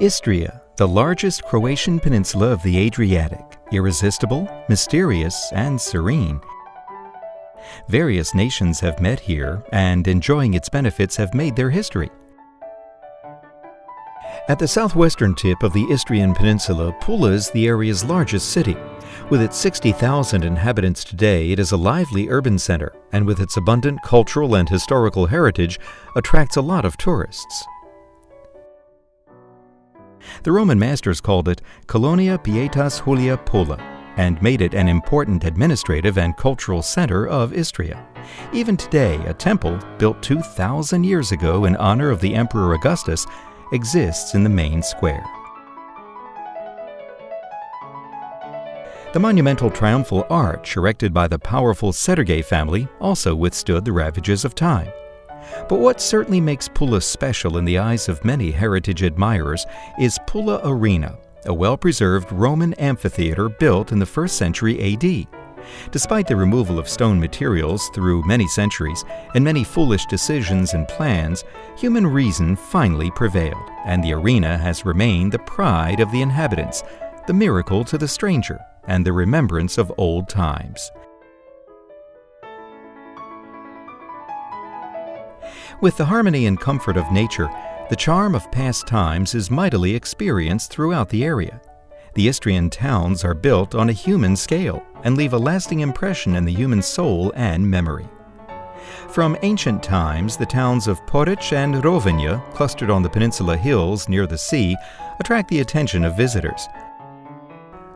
Istria, the largest Croatian peninsula of the Adriatic, irresistible, mysterious, and serene. Various nations have met here, and enjoying its benefits have made their history. At the southwestern tip of the Istrian Peninsula, Pula is the area's largest city. With its 60,000 inhabitants today, it is a lively urban center, and with its abundant cultural and historical heritage, attracts a lot of tourists. The Roman masters called it Colonia Pietas Julia Pula, and made it an important administrative and cultural center of Istria. Even today, a temple, built 2,000 years ago in honor of the Emperor Augustus, exists in the main square. The monumental triumphal arch erected by the powerful Sergei family also withstood the ravages of time. But what certainly makes Pula special in the eyes of many heritage admirers is Pula Arena, a well-preserved Roman amphitheater built in the 1st century A.D. Despite the removal of stone materials through many centuries and many foolish decisions and plans, human reason finally prevailed, and the arena has remained the pride of the inhabitants, the miracle to the stranger, and the remembrance of old times. With the harmony and comfort of nature, the charm of past times is mightily experienced throughout the area. The Istrian towns are built on a human scale and leave a lasting impression in the human soul and memory. From ancient times, the towns of Poreč and Rovinj, clustered on the peninsula hills near the sea, attract the attention of visitors.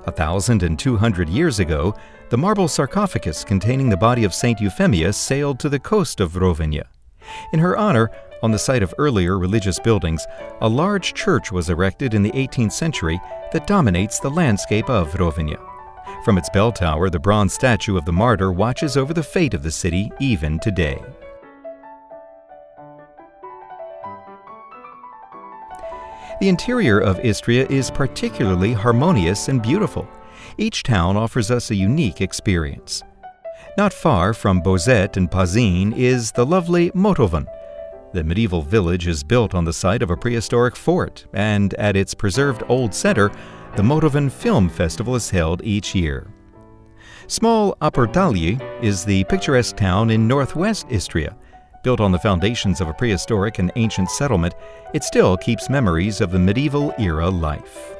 1,200 years ago, the marble sarcophagus containing the body of Saint Euphemia sailed to the coast of Rovinj. In her honor, on the site of earlier religious buildings, a large church was erected in the 18th century that dominates the landscape of Rovinj. From its bell tower, the bronze statue of the martyr watches over the fate of the city even today. The interior of Istria is particularly harmonious and beautiful. Each town offers us a unique experience. Not far from Bozet and Pazin is the lovely Motovun. The medieval village is built on the site of a prehistoric fort, and at its preserved old center, the Motovun Film Festival is held each year. Small Oprtalj is the picturesque town in northwest Istria. Built on the foundations of a prehistoric and ancient settlement, it still keeps memories of the medieval era life.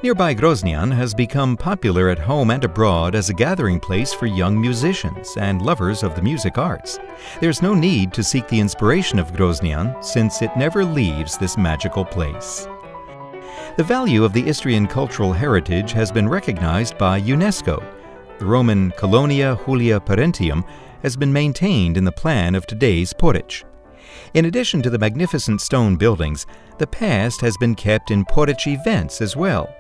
Nearby Grožnjan has become popular at home and abroad as a gathering place for young musicians and lovers of the music arts. There's no need to seek the inspiration of Grožnjan, since it never leaves this magical place. The value of the Istrian cultural heritage has been recognized by UNESCO. The Roman Colonia Julia Parentium has been maintained in the plan of today's Poreč. In addition to the magnificent stone buildings, the past has been kept in Poreč events as well.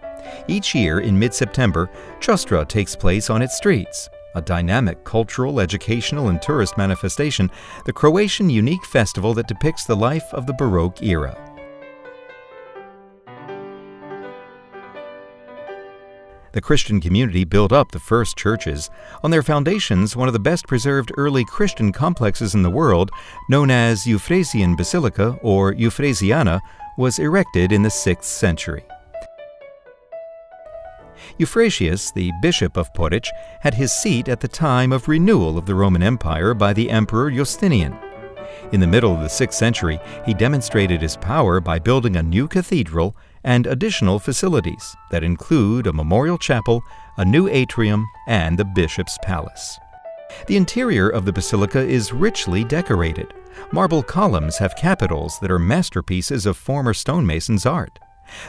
Each year in mid-September, Chostra takes place on its streets. A dynamic cultural, educational, and tourist manifestation, the Croatian unique festival that depicts the life of the Baroque era. The Christian community built up the first churches. On their foundations, one of the best preserved early Christian complexes in the world, known as Euphrasian Basilica or Euphrasiana, was erected in the 6th century. Euphrasius, the bishop of Poreč, had his seat at the time of renewal of the Roman Empire by the Emperor Justinian. In the middle of the 6th century, he demonstrated his power by building a new cathedral and additional facilities that include a memorial chapel, a new atrium, and the bishop's palace. The interior of the basilica is richly decorated. Marble columns have capitals that are masterpieces of former stonemasons' art.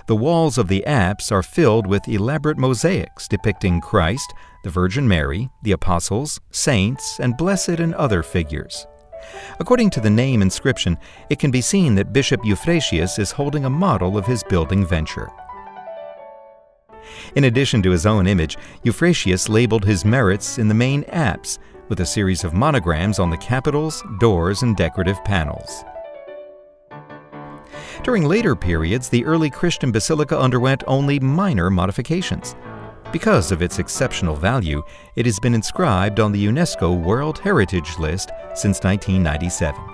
The walls of the apse are filled with elaborate mosaics depicting Christ, the Virgin Mary, the apostles, saints, and blessed and other figures. According to the name inscription, it can be seen that Bishop Euphrasius is holding a model of his building venture. In addition to his own image, Euphrasius labeled his merits in the main apse with a series of monograms on the capitals, doors, and decorative panels. During later periods, the early Christian basilica underwent only minor modifications. Because of its exceptional value, it has been inscribed on the UNESCO World Heritage List since 1997.